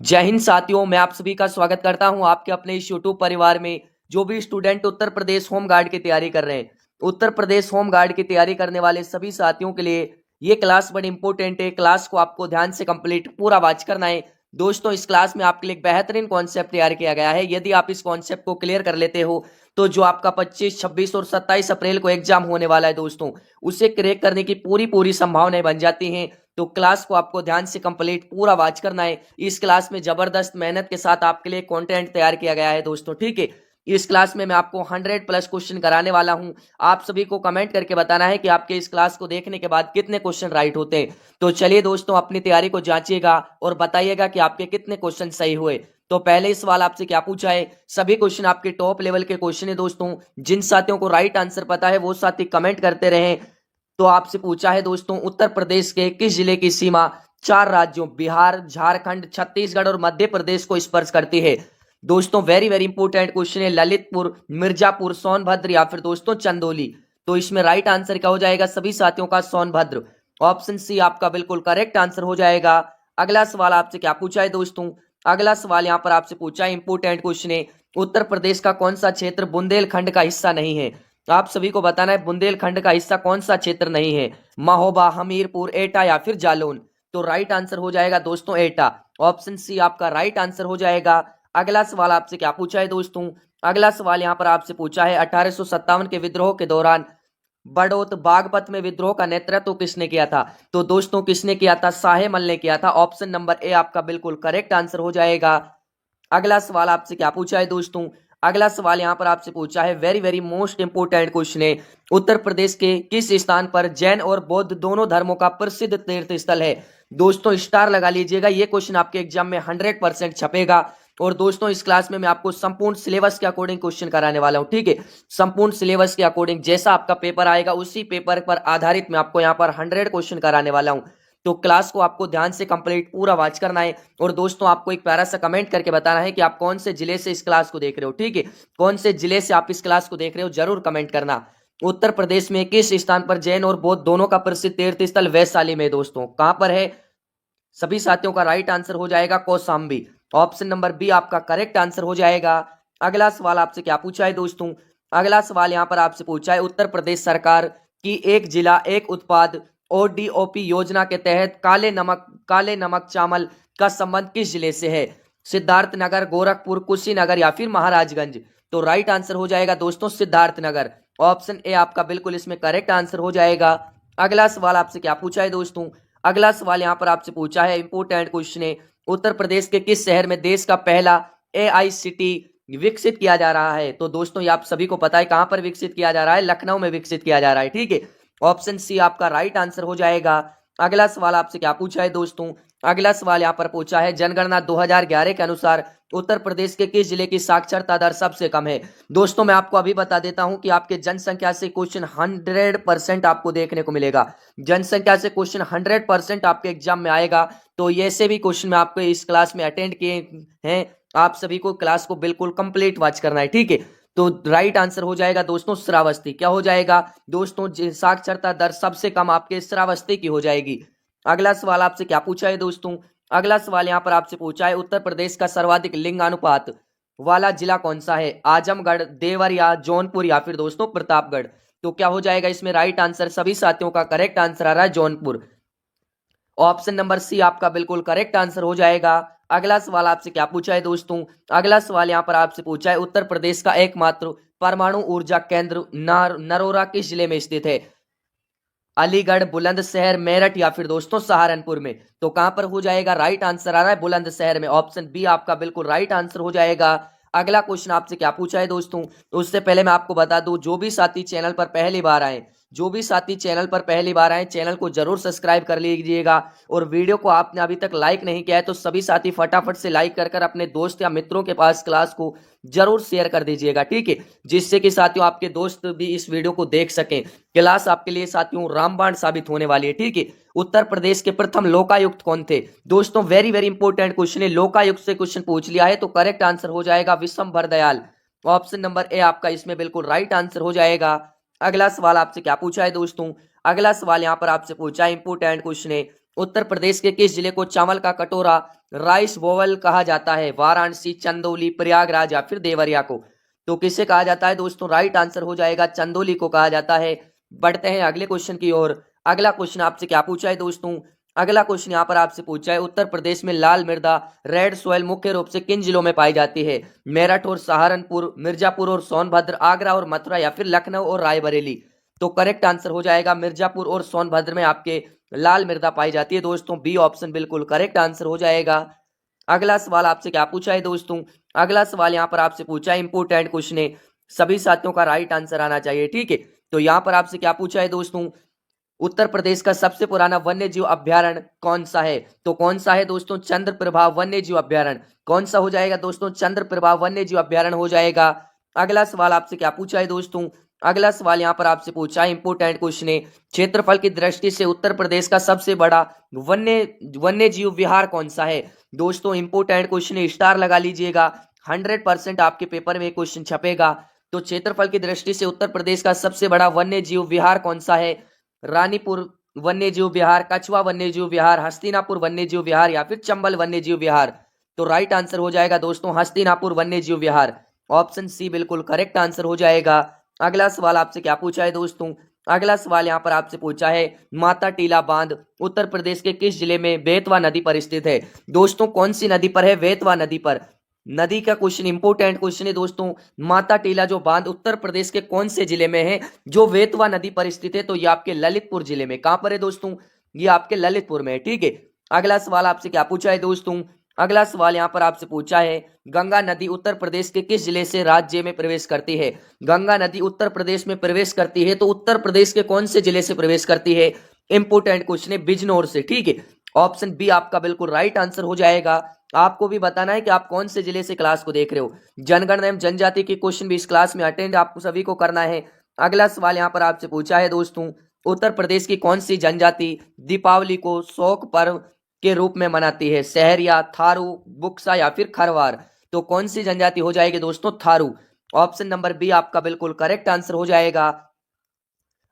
जय हिंद साथियों, मैं आप सभी का स्वागत करता हूं आपके अपने इस यूट्यूब परिवार में। जो भी student Uttar Pradesh home guard की तैयारी कर रहे हैं, उत्तर प्रदेश होम गार्ड की तैयारी करने वाले सभी साथियों के लिए ये क्लास बड़ी इंपॉर्टेंट है। क्लास को आपको ध्यान से कंप्लीट पूरा वॉच करना है। दोस्तों, इस क्लास में आपके लिए एक बेहतरीन कॉन्सेप्ट तैयार किया गया है। यदि आप इस कॉन्सेप्ट को क्लियर कर लेते हो तो जो आपका 25, 26 और 27 अप्रैल को एग्जाम होने वाला है दोस्तों, उसे क्रैक करने की पूरी पूरी संभावनाएं बन जाती हैं। तो क्लास को आपको ध्यान से कंप्लीट पूरा वॉच करना है। इस क्लास में जबरदस्त मेहनत के साथ आपके लिए कंटेंट तैयार किया गया है दोस्तों, ठीक है। इस क्लास में मैं आपको 100+ क्वेश्चन कराने वाला हूं। आप सभी को कमेंट करके बताना है कि आपके इस क्लास को देखने के बाद कितने क्वेश्चन राइट होते हैं। तो चलिए दोस्तों, अपनी तैयारी को जांचिएगा और बताइएगा कि आपके कितने क्वेश्चन सही हुए। तो पहले सवाल आपसे क्या पूछा है, सभी क्वेश्चन आपके टॉप लेवल के क्वेश्चन है दोस्तों। जिन साथियों को राइट आंसर पता है वो साथी कमेंट करते रहे। तो आपसे पूछा है दोस्तों, उत्तर प्रदेश के किस जिले की सीमा 4 राज्यों बिहार, झारखंड, छत्तीसगढ़ और मध्य प्रदेश को स्पर्श करती है। दोस्तों, वेरी वेरी इंपॉर्टेंट क्वेश्चन है। ललितपुर, मिर्जापुर, सोनभद्र या फिर दोस्तों चंदौली। तो इसमें राइट आंसर क्या हो जाएगा सभी साथियों का? सोनभद्र। ऑप्शन सी आपका बिल्कुल करेक्ट आंसर हो जाएगा। अगला सवाल आपसे क्या पूछा है दोस्तों, अगला सवाल यहां पर आपसे पूछा है, इंपॉर्टेंट क्वेश्चन है। उत्तर प्रदेश का कौन सा क्षेत्र बुंदेलखंड का हिस्सा नहीं है? आप सभी को बताना है बुंदेलखंड का हिस्सा कौन सा क्षेत्र नहीं है। महोबा, हमीरपुर, एटा या फिर जालौन। तो राइट आंसर हो जाएगा दोस्तों एटा। ऑप्शन सी आपका राइट आंसर हो जाएगा। अगला सवाल आपसे क्या पूछा है दोस्तों, अगला सवाल यहां पर आपसे पूछा है 1857 के विद्रोह के दौरान बड़ौत बागपत में विद्रोह का नेतृत्व किसने किया था? तो दोस्तों, किसने किया था? साहेमल ने किया था। ऑप्शन नंबर ए आपका बिल्कुल करेक्ट आंसर हो जाएगा। अगला सवाल आपसे क्या पूछा है दोस्तों, अगला सवाल यहां पर आपसे पूछा है, very very most important question है। उत्तर प्रदेश के किस स्थान पर जैन और बौद्ध दोनों धर्मों का प्रसिद्ध तीर्थ स्थल है? दोस्तों, स्टार लगा लीजिएगा, ये क्वेश्चन आपके एग्जाम में 100% छपेगा। और दोस्तों, इस क्लास में मैं आपको संपूर्ण सिलेबस के अकॉर्डिंग क्वेश्चन कराने वाला हूं, ठीक है। संपूर्ण सिलेबस के अकॉर्डिंग जैसा आपका पेपर आएगा उसी पेपर पर आधारित मैं आपको यहां पर 100 क्वेश्चन कराने वाला हूं। तो क्लास को आपको ध्यान से कंप्लीट पूरा वॉच करना है। और दोस्तों, आपको एक प्यारा सा कमेंट करके बताना है कि आप कौन से जिले से इस क्लास को देख रहे हो, ठीक है। कौन से जिले से आप इस क्लास को देख रहे हो जरूर कमेंट करना। उत्तर प्रदेश में किस स्थान पर जैन और बौद्ध दोनों का प्रसिद्ध तीर्थ स्थल वैशाली में दोस्तों कहां पर है? सभी साथियों का राइट आंसर हो जाएगा कौशाम्बी। ऑप्शन नंबर बी आपका करेक्ट आंसर हो जाएगा। अगला सवाल आपसे क्या पूछा है दोस्तों, अगला सवाल यहां पर आपसे पूछा है, उत्तर प्रदेश सरकार की एक जिला एक उत्पाद ओडीओपी योजना के तहत काले नमक चावल का संबंध किस जिले से है? सिद्धार्थनगर, गोरखपुर, कुशीनगर या फिर महाराजगंज। तो राइट आंसर हो जाएगा दोस्तों सिद्धार्थनगर। ऑप्शन ए आपका बिल्कुल इसमें करेक्ट आंसर हो जाएगा। अगला सवाल आपसे क्या पूछा है दोस्तों, अगला सवाल यहां पर आपसे पूछा है, इंपोर्टेंट क्वेश्चन है। उत्तर प्रदेश के किस शहर में देश का पहला एआईसीटी विकसित किया जा रहा है? तो दोस्तों, ये आप सभी को पता है कहां पर विकसित किया जा रहा है, लखनऊ में विकसित किया जा रहा है, ठीक है। ऑप्शन सी आपका राइट आंसर हो जाएगा। अगला सवाल आपसे क्या पूछा है दोस्तों, अगला सवाल यहां पर पूछा है, जनगणना 2011 के अनुसार उत्तर प्रदेश के किस जिले की साक्षरता दर सबसे कम है? दोस्तों, मैं आपको अभी बता देता हूं कि आपके जनसंख्या से क्वेश्चन 100% आपको देखने को मिलेगा। जनसंख्या से क्वेश्चन 100% आपके एग्जाम में आएगा। तो ये से भी क्वेश्चन मैं आपको इस क्लास में अटेंड किए हैं। आप सभी को क्लास को बिल्कुल कंप्लीट वॉच करना है, ठीक है। तो राइट आंसर हो जाएगा दोस्तों श्रावस्ती। क्या हो जाएगा दोस्तों? साक्षरता दर सबसे कम आपके श्रावस्ती की हो जाएगी। अगला सवाल आपसे क्या पूछा है दोस्तों, अगला सवाल यहां पर आपसे पूछा है, उत्तर प्रदेश का सर्वाधिक लिंगानुपात वाला जिला कौन सा है? आजमगढ़, देवरिया, जौनपुर या फिर दोस्तों प्रतापगढ़। तो क्या हो जाएगा इसमें राइट आंसर? सभी साथियों का करेक्ट आंसर आ रहा है जौनपुर। ऑप्शन नंबर सी आपका बिल्कुल करेक्ट आंसर हो जाएगा। अगला सवाल आपसे क्या पूछा है दोस्तों, अगला सवाल यहां पर आपसे पूछा है, उत्तर प्रदेश का एकमात्र परमाणु ऊर्जा केंद्र नरोरा किस जिले में स्थित है? अलीगढ़, बुलंदशहर, मेरठ या फिर दोस्तों सहारनपुर में। तो कहां पर हो जाएगा? राइट आंसर आ रहा है बुलंदशहर में। ऑप्शन बी आपका बिल्कुल राइट आंसर हो जाएगा। अगला क्वेश्चन आपसे क्या पूछा है दोस्तों, तो उससे पहले मैं आपको बता दूं, जो भी साथी चैनल पर पहली बार आए, जो भी साथी चैनल पर पहली बार आए, चैनल को जरूर सब्सक्राइब कर लीजिएगा। और वीडियो को आपने अभी तक लाइक नहीं किया है तो सभी साथी फटाफट से लाइक कर अपने दोस्त या मित्रों के पास क्लास को जरूर शेयर कर दीजिएगा, ठीक है। जिससे कि साथियों आपके दोस्त भी इस वीडियो को देख सकें। क्लास आपके लिए साथियों रामबाण साबित होने वाली है, ठीक है। उत्तर प्रदेश के प्रथम लोकायुक्त कौन थे? दोस्तों, वेरी वेरी इंपॉर्टेंट क्वेश्चन है। लोकायुक्त से क्वेश्चन पूछ लिया है तो करेक्ट आंसर हो जाएगा Vishwambhar Dayal. Option number A आपका इसमें बिल्कुल राइट आंसर हो जाएगा। अगला सवाल आपसे क्या पूछा है दोस्तों, अगला सवाल यहां पर आपसे पूछा है, इंपॉर्टेंट क्वेश्चन है। उत्तर प्रदेश के किस जिले को चावल का कटोरा राइस बोवल कहा जाता है? वाराणसी, चंदौली, प्रयागराज या फिर देवरिया को? तो किसे कहा जाता है दोस्तों? राइट आंसर हो जाएगा चंदौली को कहा जाता है। बढ़ते हैं अगले क्वेश्चन की ओर। अगला क्वेश्चन आपसे क्या पूछा है दोस्तों? अगला क्वेश्चन यहाँ पर आपसे पूछा है, उत्तर प्रदेश में लाल मृदा रेड सोयल मुख्य रूप से किन जिलों में पाई जाती है? मेरठ और सहारनपुर, मिर्जापुर और सोनभद्र, आगरा और मथुरा या फिर लखनऊ और रायबरेली? तो करेक्ट आंसर हो जाएगा मिर्जापुर और सोनभद्र में आपके लाल मृदा पाई जाती है दोस्तों। बी ऑप्शन बिल्कुल करेक्ट आंसर हो जाएगा। अगला सवाल आपसे क्या पूछा है दोस्तों? अगला सवाल यहाँ पर आपसे पूछा है, इंपोर्टेंट क्वेश्चन है, सभी साथियों का राइट आंसर आना चाहिए, ठीक है। तो यहाँ पर आपसे क्या पूछा है दोस्तों? उत्तर प्रदेश का सबसे पुराना वन्य जीव अभ्यारण्य कौन सा है? तो कौन सा है दोस्तों? चंद्रप्रभा वन्य जीव अभ्यारण्य। कौन सा हो जाएगा दोस्तों? चंद्रप्रभा वन्य जीव अभ्यारण्य हो जाएगा। अगला सवाल आपसे क्या पूछा है दोस्तों? अगला सवाल यहाँ पर आपसे पूछा है, इंपोर्टेंट क्वेश्चन है, क्षेत्रफल की दृष्टि से उत्तर प्रदेश का सबसे बड़ा वन्य जीव विहार कौन सा है? दोस्तों इंपोर्टेंट क्वेश्चन है, स्टार लगा लीजिएगा, 100% आपके पेपर में क्वेश्चन छपेगा। तो क्षेत्रफल की दृष्टि से उत्तर प्रदेश का सबसे बड़ा वन्य जीव विहार कौन सा है? रानीपुर वन्य जीव विहार, कछवा वन्य जीव विहार, हस्तिनापुर वन्य जीव विहार या फिर चंबल वन्य जीव विहार? तो राइट आंसर हो जाएगा दोस्तों हस्तिनापुर वन्य जीव विहार। ऑप्शन सी बिल्कुल करेक्ट आंसर हो जाएगा। अगला सवाल आपसे क्या पूछा है दोस्तों? अगला सवाल यहाँ पर आपसे पूछा है, माता टीला बांध उत्तर प्रदेश के किस जिले में बेतवा नदी पर स्थित है? दोस्तों कौन सी नदी पर है? बेतवा नदी पर। नदी का क्वेश्चन इंपोर्टेंट क्वेश्चन है दोस्तों। माता टीला जो बांध उत्तर प्रदेश के कौन से जिले में है जो बेतवा नदी पर स्थित है? तो ये आपके ललितपुर जिले में। कहां पर है दोस्तों? ये आपके ललितपुर में है, ठीक है। अगला सवाल आपसे क्या पूछा है दोस्तों? अगला सवाल यहाँ पर आपसे पूछा है, गंगा नदी उत्तर प्रदेश के किस जिले से राज्य में प्रवेश करती है? गंगा नदी उत्तर प्रदेश में प्रवेश करती है तो उत्तर प्रदेश के कौन से जिले से प्रवेश करती है? इंपोर्टेंट क्वेश्चन है, बिजनौर से, ठीक है। ऑप्शन बी आपका बिल्कुल राइट आंसर हो जाएगा। आपको भी बताना है कि आप कौन से जिले से क्लास को देख रहे हो। जनगणना एवं जनजाति के क्वेश्चन भी इस क्लास में अटेंड आपको सभी को करना है। अगला सवाल यहाँ पर आपसे पूछा है दोस्तों, उत्तर प्रदेश की कौन सी जनजाति दीपावली को शोक पर्व के रूप में मनाती है? सहरिया, थारू, बुक्सा या फिर खरवार? तो कौन सी जनजाति हो जाएगी दोस्तों? थारू। ऑप्शन नंबर बी आपका बिल्कुल करेक्ट आंसर हो जाएगा।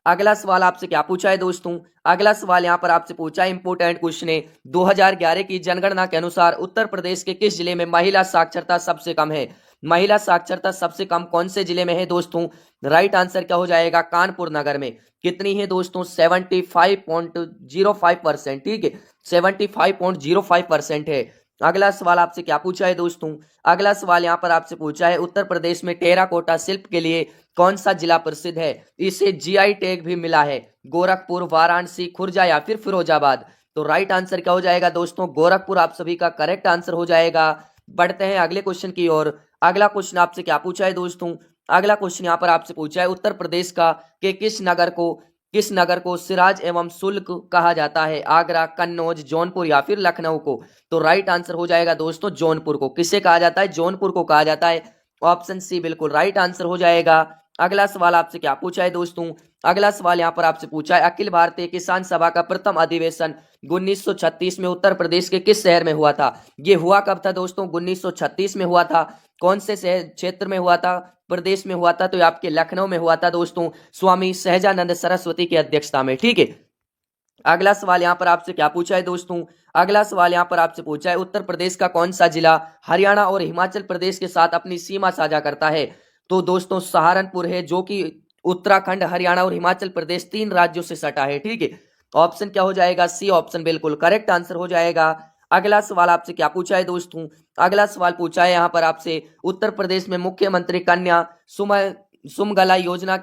अगला सवाल आपसे क्या पूछा है दोस्तों? अगला सवाल यहाँ पर आपसे पूछा है, इंपोर्टेंट क्वेश्चन है, 2011 की जनगणना के अनुसार उत्तर प्रदेश के किस जिले में महिला साक्षरता सबसे कम है? महिला साक्षरता सबसे कम कौन से जिले में है दोस्तों? राइट आंसर क्या हो जाएगा? कानपुर नगर में। कितनी है दोस्तों? 75.05%, ठीक है, 75.05% है। अगला सवाल आपसे क्या पूछा है दोस्तों? अगला सवाल यहाँ पर आपसे पूछा है, उत्तर प्रदेश में टेराकोटा शिल्प के लिए कौन सा जिला प्रसिद्ध है? इसे जीआई टैग भी मिला है। गोरखपुर, वाराणसी, खुर्जा या फिर फिरोजाबाद? तो राइट आंसर क्या हो जाएगा दोस्तों? गोरखपुर आप सभी का करेक्ट आंसर हो जाएगा। बढ़ते हैं अगले क्वेश्चन की ओर। अगला क्वेश्चन आपसे क्या पूछा है दोस्तों? अगला क्वेश्चन यहाँ पर आपसे पूछा है, उत्तर प्रदेश का के किस नगर को सिराज एवं शुल्क कहा जाता है? आगरा, कन्नौज, जौनपुर या फिर लखनऊ को? तो राइट आंसर हो जाएगा दोस्तों जौनपुर को। किसे कहा जाता है? जौनपुर को कहा जाता है। ऑप्शन सी बिल्कुल राइट आंसर हो जाएगा। अगला सवाल आपसे क्या पूछा है दोस्तों? अगला सवाल यहाँ पर आपसे पूछा है, अखिल भारतीय किसान सभा का प्रथम अधिवेशन 1936 में उत्तर प्रदेश के किस शहर में हुआ था? ये हुआ कब था दोस्तों? 1936 में हुआ था। कौन से शहर क्षेत्र में हुआ था? प्रदेश में हुआ था। तो ये आपके लखनऊ में हुआ था दोस्तों, स्वामी सहजानंद सरस्वती की अध्यक्षता में, ठीक है। अगला सवाल यहाँ पर आपसे क्या पूछा है दोस्तों? अगला सवाल यहाँ पर आपसे पूछा है, उत्तर प्रदेश का कौन सा जिला हरियाणा और हिमाचल प्रदेश के साथ अपनी सीमा साझा करता है? तो दोस्तों सहारनपुर है, जो कि उत्तराखंड, हरियाणा और हिमाचल प्रदेश 3 राज्यों से सटा है, ठीक है। ऑप्शन क्या हो जाएगा? सी ऑप्शन बिल्कुल करेक्ट आंसर हो जाएगा। अगला सवाल आपसे क्या पूछा है दोस्तों? अगला सवाल पूछा है यहाँ पर आपसे, उत्तर प्रदेश में मुख्यमंत्री कन्या सुमंगला योजना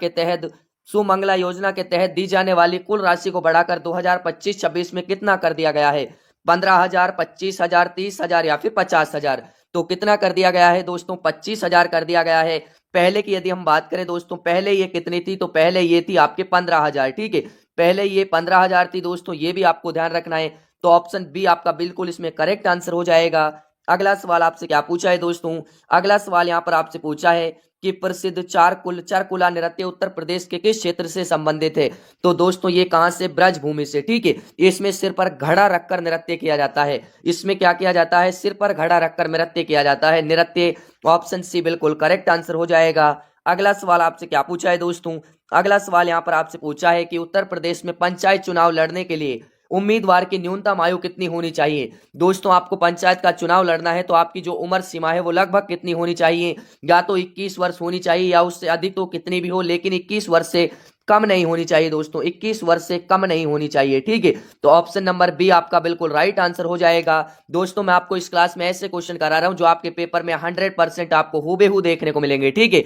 के तहत दी जाने वाली कुल राशि को बढ़ाकर 2025-26 में कितना कर दिया गया है? 15,000, 25,000, 30,000 या फिर 50,000? तो कितना कर दिया गया है दोस्तों? 25,000 कर दिया गया है। पहले की यदि हम बात करें दोस्तों, पहले ये कितनी थी? तो पहले ये थी आपके 15,000, ठीक है। पहले ये 15,000 थी दोस्तों, ये भी आपको ध्यान रखना है। तो ऑप्शन बी आपका बिल्कुल इसमें करेक्ट आंसर हो जाएगा। अगला सवाल आपसे क्या पूछा है दोस्तों? अगला सवाल यहाँ पर आपसे पूछा है कि प्रसिद्ध चारकुला नृत्य उत्तर प्रदेश के किस क्षेत्र से संबंधित है? तो दोस्तों ये कहां से? ब्रजभूमि से, ठीक है। इसमें सिर पर घड़ा रखकर नृत्य किया जाता है। इसमें क्या किया जाता है? सिर पर घड़ा रखकर नृत्य किया जाता है, नृत्य। ऑप्शन सी बिल्कुल करेक्ट आंसर हो जाएगा। अगला सवाल आपसे क्या पूछा है दोस्तों? अगला सवाल यहाँ पर आपसे पूछा है कि उत्तर प्रदेश में पंचायत चुनाव लड़ने के लिए उम्मीदवार की न्यूनतम आयु कितनी होनी चाहिए। दोस्तों आपको पंचायत का चुनाव लड़ना है तो आपकी जो उम्र सीमा है वो लगभग कितनी होनी चाहिए, या तो 21 वर्ष होनी चाहिए या उससे अधिक तो कितनी भी हो, लेकिन 21 वर्ष से कम नहीं होनी चाहिए। दोस्तों 21 वर्ष से कम नहीं होनी चाहिए, ठीक है। तो ऑप्शन नंबर बी आपका बिल्कुल राइट आंसर हो जाएगा। दोस्तों मैं आपको इस क्लास में ऐसे क्वेश्चन करा रहा हूं जो आपके पेपर में 100% आपको हूबेहू देखने को मिलेंगे, ठीक है।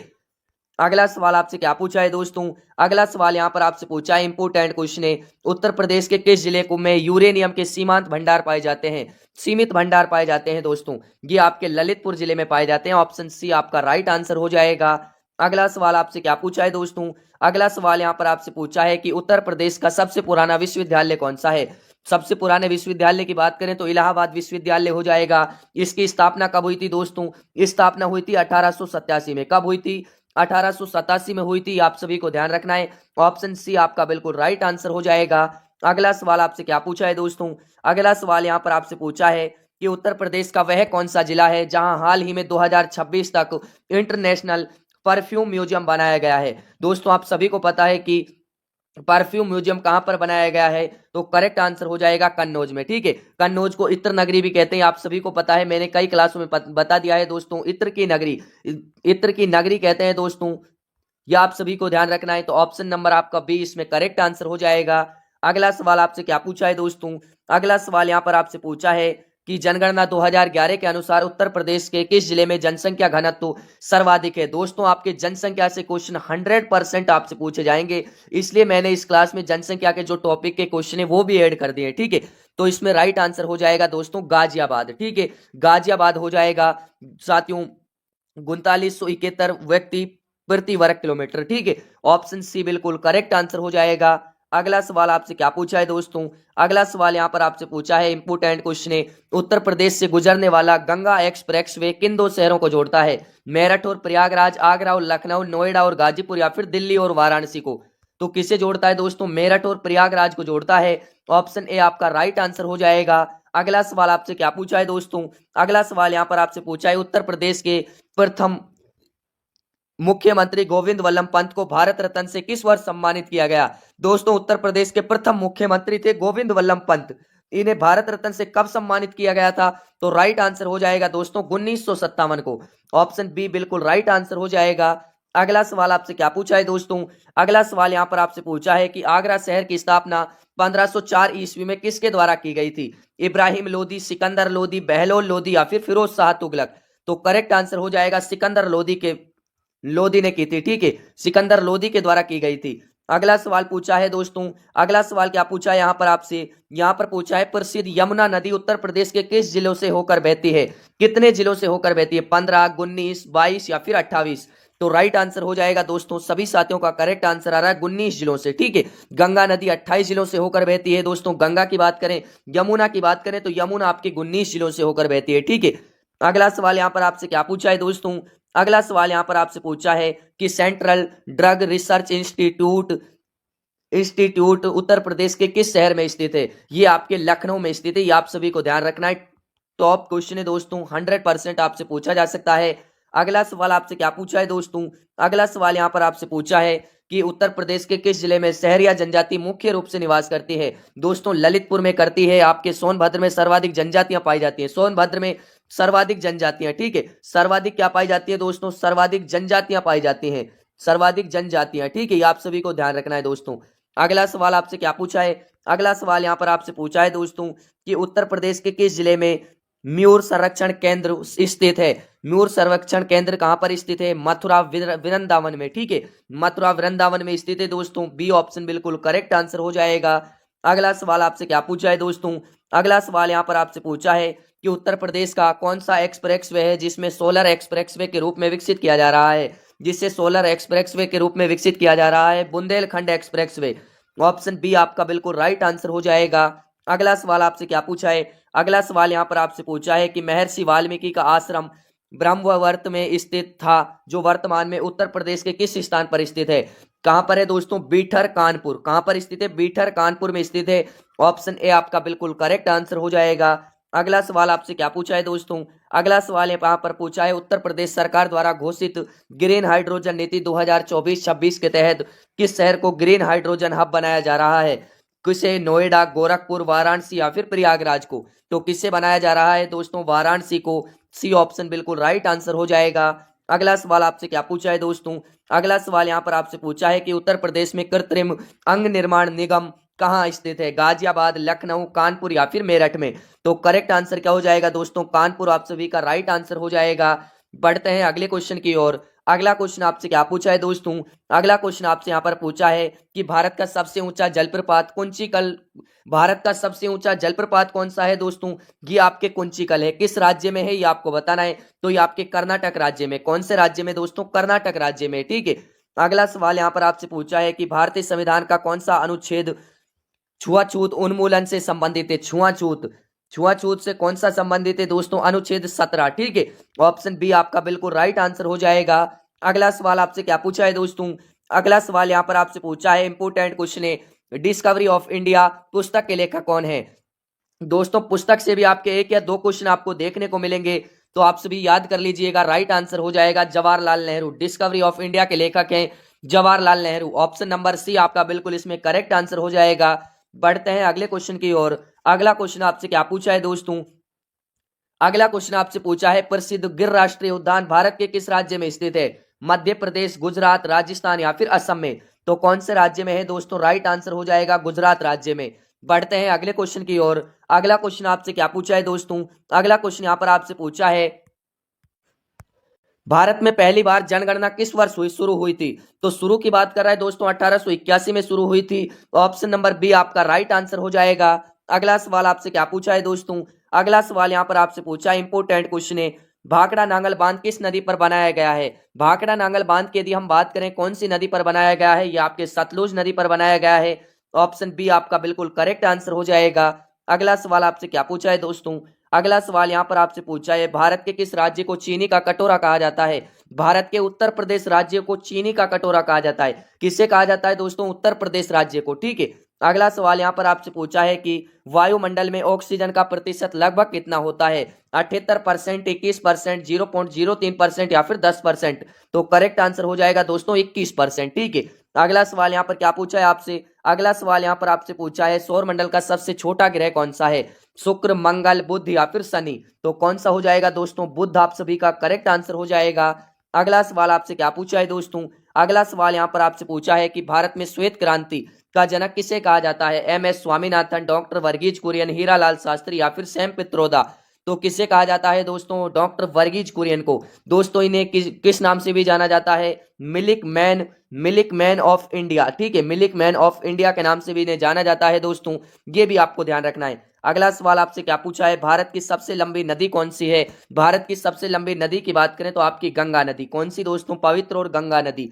अगला सवाल आपसे क्या पूछा है दोस्तों, अगला सवाल यहां पर आपसे पूछा है, इंपोर्टेंट क्वेश्चन है। उत्तर प्रदेश के किस जिले को में यूरेनियम के सीमांत भंडार पाए जाते हैं, सीमित भंडार पाए जाते हैं दोस्तों, ये आपके ललितपुर जिले में पाए जाते हैं। ऑप्शन सी आपका राइट आंसर हो जाएगा। अगला सवाल आपसे क्या पूछा है दोस्तों, अगला सवाल यहां पर आपसे पूछा है कि उत्तर प्रदेश का सबसे पुराना विश्वविद्यालय कौन सा है। सबसे पुराने विश्वविद्यालय की बात करें तो इलाहाबाद विश्वविद्यालय हो जाएगा। इसकी स्थापना कब हुई थी दोस्तों, स्थापना हुई थी 1887 में। कब हुई थी, 1887 में हुई थी, आप सभी को ध्यान रखना है। ऑप्शन सी आपका बिल्कुल राइट आंसर हो जाएगा। अगला सवाल आपसे क्या पूछा है दोस्तों, अगला सवाल यहां पर आपसे पूछा है कि उत्तर प्रदेश का वह कौन सा जिला है जहां हाल ही में 2026 तक इंटरनेशनल परफ्यूम म्यूजियम बनाया गया है। दोस्तों आप सभी को पता है कि परफ्यूम म्यूजियम कहां पर बनाया गया है, तो करेक्ट आंसर हो जाएगा कन्नौज में, ठीक है। कन्नौज को इत्र नगरी भी कहते हैं, आप सभी को पता है, मैंने कई क्लासों में बता दिया है दोस्तों। इत्र की नगरी, इत्र की नगरी कहते हैं दोस्तों, यह आप सभी को ध्यान रखना है। तो ऑप्शन नंबर आपका बी इसमें करेक्ट आंसर हो जाएगा। अगला सवाल आपसे क्या पूछा है दोस्तों, अगला सवाल यहां पर आपसे पूछा है कि जनगणना 2011 के अनुसार उत्तर प्रदेश के किस जिले में जनसंख्या घनत्व सर्वाधिक है। दोस्तों आपके जनसंख्या से क्वेश्चन 100% आपसे पूछे जाएंगे, इसलिए मैंने इस क्लास में जनसंख्या के जो टॉपिक के क्वेश्चन है वो भी ऐड कर दिए, ठीक है। तो इसमें राइट आंसर हो जाएगा दोस्तों गाजियाबाद, ठीक है, गाजियाबाद हो जाएगा साथियों। 3971 व्यक्ति प्रति वर्ग किलोमीटर, ठीक है। ऑप्शन सी बिल्कुल करेक्ट आंसर हो जाएगा। अगला सवाल आपसे क्या पूछा है दोस्तों, अगला सवाल यहां पर आपसे पूछा है, इंपोर्टेंट क्वेश्चन है। उत्तर प्रदेश से गुजरने वाला गंगा एक्सप्रेसवे किन दो शहरों को जोड़ता है, मेरठ और प्रयागराज, आगरा और लखनऊ, नोएडा और गाजीपुर, या फिर दिल्ली और वाराणसी को। तो किसे जोड़ता है दोस्तों, मेरठ और प्रयागराज को जोड़ता है। ऑप्शन ए आपका राइट आंसर हो जाएगा। अगला सवाल आपसे क्या पूछा है दोस्तों, अगला सवाल यहां पर आपसे पूछा है, उत्तर प्रदेश के प्रथम मुख्यमंत्री गोविंद वल्लभ पंत को भारत रत्न से किस वर्ष सम्मानित किया गया। दोस्तों उत्तर प्रदेश के प्रथम मुख्यमंत्री थे गोविंद वल्लभ पंत, इन्हें भारत रत्न से कब सम्मानित किया गया था, तो राइट आंसर हो जाएगा दोस्तों 1957 को। ऑप्शन बी बिल्कुल राइट आंसर हो जाएगा। अगला सवाल आपसे क्या पूछा है दोस्तों, अगला सवाल यहां पर आपसे पूछा है कि आगरा शहर की स्थापना 1504 ईस्वी में किसके द्वारा की गई थी, इब्राहिम लोदी, सिकंदर लोदी, बहलोल लोदी, या फिर फिरोज शाह तुगलक। तो करेक्ट आंसर हो जाएगा सिकंदर लोदी ने की थी, ठीक है, सिकंदर लोदी के द्वारा की गई थी। अगला सवाल पूछा है दोस्तों, अगला सवाल क्या पूछा है यहां पर आपसे, यहां पर पूछा है प्रसिद्ध यमुना नदी उत्तर प्रदेश के किस जिलों से होकर बहती है, कितने जिलों से होकर बहती है, 15, 19, 22 या फिर 28। तो राइट आंसर हो जाएगा दोस्तों, सभी साथियों का करेक्ट आंसर आ रहा है 19 जिलों से, ठीक है। गंगा नदी 28 जिलों से होकर बहती है दोस्तों, गंगा की बात करें, यमुना की बात करें तो यमुना आपके 19 जिलों से होकर बहती है, ठीक है। अगला सवाल यहां पर आपसे क्या पूछा है दोस्तों, अगला सवाल यहां पर आपसे पूछा है कि central drug research institute Uttar Pradesh के किस शहर में स्थित है, ये आपके लखनऊ में स्थित है, ये आप सभी को ध्यान रखना है। टॉप क्वेश्चन है दोस्तों, 100% आपसे पूछा जा सकता है। अगला सवाल आपसे क्या पूछा है दोस्तों, अगला सवाल यहां पर आपसे पूछा है कि उत्तर प्रदेश के किस जिले में सहरिया जनजाति मुख्य रूप से निवास करती है। दोस्तों ललितपुर में करती है, आपके सोनभद्र में सर्वाधिक जनजातियां पाई जाती हैं, सोनभद्र में सर्वाधिक जनजातियां, ठीक है, सर्वाधिक क्या पाई जाती है दोस्तों, सर्वाधिक जनजातियां पाई जाती हैं, सर्वाधिक जनजातियां, ठीक है, ये आप सभी को ध्यान रखना है दोस्तों। अगला सवाल आपसे क्या पूछा है, अगला सवाल यहां पर आपसे पूछा है दोस्तों कि उत्तर प्रदेश के किस जिले में म्यूर संरक्षण केंद्र स्थित है। म्यूर संरक्षण केंद्र कहां पर स्थित है, मथुरा वृंदावन में, ठीक है, मथुरा वृंदावन में स्थित है दोस्तों, बी ऑप्शन बिल्कुल करेक्ट आंसर हो जाएगा। अगला सवाल आपसे क्या पूछा है दोस्तों, अगला सवाल यहां पर आपसे पूछा है कि उत्तर प्रदेश का कौन सा एक्सप्रेसवे है जिसमें सोलर एक्सप्रेसवे के रूप में विकसित किया जा रहा है, जिससे सोलर एक्सप्रेसवे के रूप में विकसित किया जा रहा है, बुंदेलखंड एक्सप्रेसवे। ऑप्शन बी आपका बिल्कुल राइट आंसर हो जाएगा। अगला सवाल आपसे क्या पूछा है, अगला सवाल यहां पर आपसे पूछा है कि महर्षि वाल्मीकि का आश्रम ब्रह्मवर्त में स्थित था, जो वर्तमान में उत्तर प्रदेश के किस स्थान पर स्थित है। कहां पर है दोस्तों, बीठर कानपुर, कहां पर स्थित है, बीठर कानपुर में स्थित है। ऑप्शन ए आपका बिल्कुल करेक्ट आंसर हो जाएगा। अगला सवाल आपसे क्या पूछा है दोस्तों, अगला सवाल यहां पर पूछा है उत्तर प्रदेश सरकार द्वारा घोषित ग्रीन हाइड्रोजन नीति 2024-26 के तहत किस शहर को ग्रीन हाइड्रोजन हब बनाया जा रहा है। किसे? नोएडा, गोरखपुर, वाराणसी या फिर प्रयागराज को? तो किससे बनाया जा रहा है दोस्तों? वाराणसी को। सी ऑप्शन बिल्कुल राइट आंसर हो जाएगा। अगला सवाल आपसे क्या पूछा है दोस्तों? अगला सवाल यहाँ पर आपसे पूछा है कि उत्तर प्रदेश में कृत्रिम अंग निर्माण निगम कहाँ स्थित है? गाजियाबाद, लखनऊ, कानपुर या फिर मेरठ में? तो करेक्ट आंसर क्या हो जाएगा दोस्तों? कानपुर आप सभी का राइट आंसर हो जाएगा। बढ़ते हैं अगले क्वेश्चन की ओर। अगला क्वेश्चन आपसे क्या पूछा है दोस्तों? अगला क्वेश्चन आपसे यहाँ पर पूछा है कि भारत का सबसे ऊंचा जलप्रपात कुंचिकल, भारत का सबसे ऊंचा जलप्रपात कौन सा है दोस्तों? ये आपके कुंचिकल है। किस राज्य में है ये आपको बताना है। तो ये आपके कर्नाटक राज्य में। कौन से राज्य में दोस्तों? कर्नाटक राज्य में। ठीक है। अगला सवाल यहाँ पर आपसे पूछा है कि भारतीय संविधान का कौन सा अनुच्छेद छुआछूत उन्मूलन से संबंधित है? छुआछूत, छुआछूत से कौन सा संबंधित है दोस्तों? अनुच्छेद 17। ठीक है। ऑप्शन बी आपका बिल्कुल राइट आंसर हो जाएगा। अगला सवाल आपसे क्या पूछा है दोस्तों? अगला सवाल यहाँ पर आपसे पूछा है, इंपोर्टेंट क्वेश्चन है, डिस्कवरी ऑफ इंडिया पुस्तक के लेखक कौन है? दोस्तों पुस्तक से भी आपके एक या दो क्वेश्चन आपको देखने को मिलेंगे, तो आप सभी याद कर लीजिएगा। राइट आंसर हो जाएगा Jawaharlal Nehru. Discovery of India के लेखक हैं Jawaharlal Nehru. Option number C आपका बिल्कुल इसमें करेक्ट आंसर हो जाएगा। बढ़ते हैं अगले क्वेश्चन की ओर। अगला क्वेश्चन आपसे क्या पूछा है दोस्तों? अगला क्वेश्चन आपसे पूछा है, प्रसिद्ध गिर राष्ट्रीय उद्यान भारत के किस राज्य में स्थित है? मध्य प्रदेश, गुजरात, राजस्थान या फिर असम में? तो कौन से राज्य में है दोस्तों? राइट आंसर हो जाएगा गुजरात राज्य में। बढ़ते हैं अगले क्वेश्चन की ओर। अगला क्वेश्चन आपसे क्या पूछा है दोस्तों? अगला क्वेश्चन यहां पर आपसे पूछा है, भारत में पहली बार जनगणना किस वर्ष शुरू हुई थी? तो शुरू की बात कर रहा है दोस्तों 1881 में शुरू हुई थी। ऑप्शन नंबर बी आपका राइट आंसर हो जाएगा। अगला सवाल आपसे क्या पूछा है दोस्तों? अगला सवाल यहां पर आपसे पूछा है, इंपोर्टेंट क्वेश्चन है, भाखड़ा नांगल बांध किस नदी पर बनाया गया है? भाखड़ा नांगल बांध की यदि हम बात करें कौन सी नदी पर बनाया गया है? यह आपके सतलुज नदी पर बनाया गया है। ऑप्शन बी आपका बिल्कुल करेक्ट आंसर हो जाएगा। अगला सवाल आपसे क्या पूछा है दोस्तों? अगला सवाल यहां पर आपसे पूछा है, भारत के किस राज्य को चीनी का कटोरा कहा जाता है? भारत के उत्तर प्रदेश राज्य को चीनी का कटोरा कहा जाता है। किससे कहा जाता है दोस्तों? उत्तर प्रदेश राज्य को। ठीक है। अगला सवाल यहां पर आपसे पूछा है कि वायुमंडल में ऑक्सीजन का प्रतिशत लगभग कितना होता है? 78%, 21%, 0.03% या फिर 10%? तो करेक्ट आंसर हो जाएगा दोस्तों 21%। ठीक है। अगला सवाल यहां पर क्या पूछा है आपसे? अगला सवाल यहां पर आपसे पूछा है, सौर मंडल का सबसे छोटा ग्रह कौन सा है? शुक्र, मंगल, बुध या फिर शनि? तो कौन सा हो जाएगा दोस्तों? बुध आप सभी का करेक्ट आंसर हो जाएगा। अगला सवाल आपसे क्या पूछा है दोस्तों? अगला सवाल यहां पर आपसे पूछा है कि भारत में श्वेत क्रांति का जनक किसे कहा जाता है? एम.एस. स्वामीनाथन, डॉक्टर वर्गीज कुरियन, हीरालाल शास्त्री या फिर सैम पित्रोदा? तो किसे कहा जाता है दोस्तों? डॉक्टर वर्गीज कुरियन को। दोस्तों इन्हें किस नाम से भी जाना जाता है? Milk man of India. ठीक है। मिल्क मैन ऑफ इंडिया के नाम से भी इन्हें जाना जाता है दोस्तों। ये भी आपको ध्यान रखना है। अगला सवाल आपसे क्या पूछा है, भारत की सबसे लंबी नदी कौन सी है? भारत की सबसे लंबी नदी की बात करें तो आपकी गंगा नदी। कौन सी दोस्तों? पवित्र और गंगा नदी।